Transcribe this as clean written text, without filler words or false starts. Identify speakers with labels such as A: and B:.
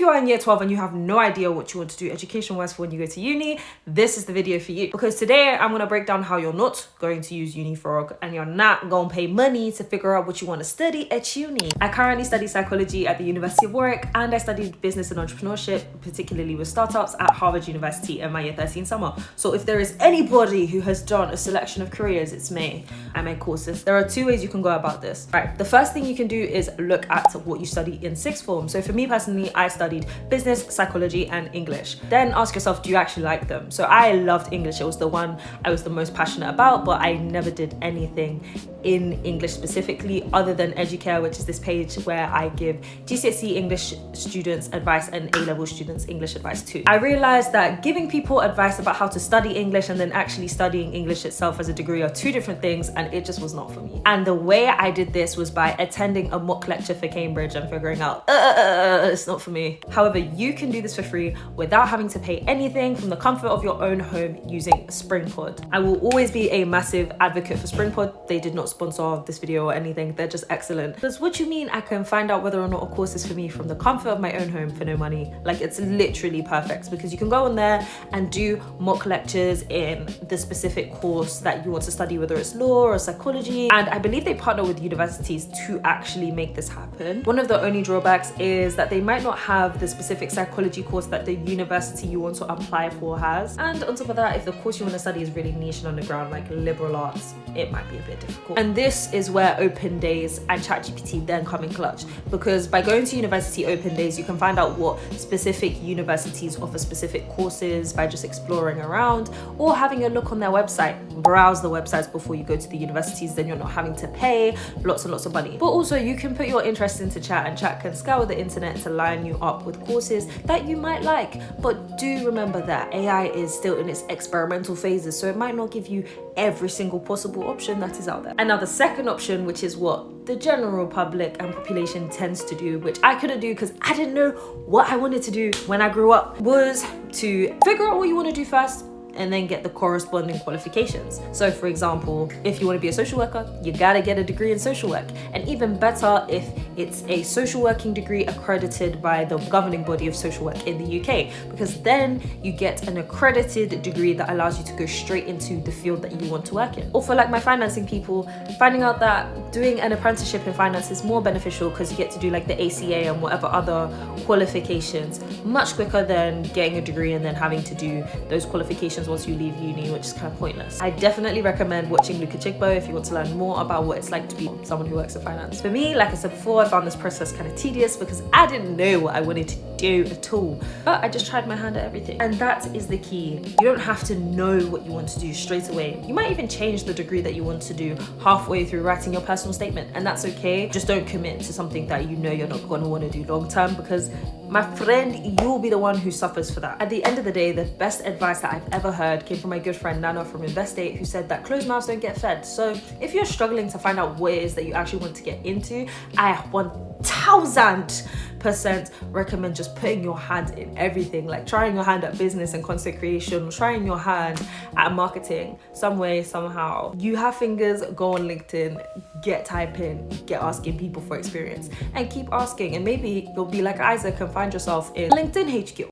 A: you are in year 12 and you have no idea what you want to do education-wise for when you go to uni, this is the video for you. Because today I'm going to break down how you're not going to use uni frog and you're not going to pay money to figure out what you want to study at uni. I currently study psychology at the University of Warwick, and I studied business and entrepreneurship, particularly with startups, at Harvard University in my year 13 summer. So if there is anybody who has done a selection of careers, it's me. I make courses. There are two ways you can go about this. Right, the first thing you can do is look at what you study in sixth form. So for me personally, I studied business, psychology, and English. Then ask yourself, do you actually like them? So I loved English. It was the one I was the most passionate about, but I never did anything in English specifically other than Educare, which is this page where I give GCSE English students advice and A-level students English advice too. I realized that giving people advice about how to study English and then actually studying English itself as a degree are two different things, and it just was not for me. And the way I did this was by attending a mock lecture for Cambridge and figuring out, it's not for me. However, you can do this for free without having to pay anything from the comfort of your own home using SpringPod. I will always be a massive advocate for SpringPod. They did not sponsor this video or anything. They're just excellent. Because what you mean I can find out whether or not a course is for me from the comfort of my own home for no money? Like, it's literally perfect because you can go on there and do mock lectures in the specific course that you want to study, whether it's law or psychology. And I believe they partner with universities to actually make this happen. One of the only drawbacks is that they might not have the specific psychology course that the university you want to apply for has. And on top of that, if the course you want to study is really niche and underground, like liberal arts, it might be a bit difficult. And this is where open days and ChatGPT then come in clutch, because by going to university open days, you can find out what specific universities offer specific courses by just exploring around or having a look on their website. Browse the websites before you go to the universities, then you're not having to pay lots and lots of money. But also you can put your interest into chat, and chat can scour the internet to line you up with courses that you might like. But do remember that AI is still in its experimental phases, so it might not give you every single possible option that is out there. And now the second option, which is what the general public and population tends to do, which I couldn't do because I didn't know what I wanted to do when I grew up, was to figure out what you want to do first and then get the corresponding qualifications. So for example, if you want to be a social worker, you gotta get a degree in social work. And even better if it's a social working degree accredited by the governing body of social work in the UK, because then you get an accredited degree that allows you to go straight into the field that you want to work in. Or for like my financing people, finding out that doing an apprenticeship in finance is more beneficial because you get to do like the ACA and whatever other qualifications much quicker than getting a degree and then having to do those qualifications once you leave uni, which is kind of pointless. I definitely recommend watching Luca Chigbo if you want to learn more about what it's like to be someone who works in finance. For me, like I said before, I found this process kind of tedious because I didn't know what I wanted to do at all, but I just tried my hand at everything. And that is the key. You don't have to know what you want to do straight away. You might even change the degree that you want to do halfway through writing your personal statement, and that's okay. Just don't commit to something that you know you're not going to want to do long term, because my friend, you'll be the one who suffers for that. At the end of the day, the best advice that I've ever heard came from my good friend Nana from Investate, who said that closed mouths don't get fed. So if you're struggling to find out what it is that you actually want to get into, I 1000% recommend just putting your hand in everything, like trying your hand at business and content creation, trying your hand at marketing, some way, somehow. You have fingers, go on LinkedIn, get typing, get asking people for experience, and keep asking, and maybe you'll be like Isaac and find yourself in LinkedIn HQ.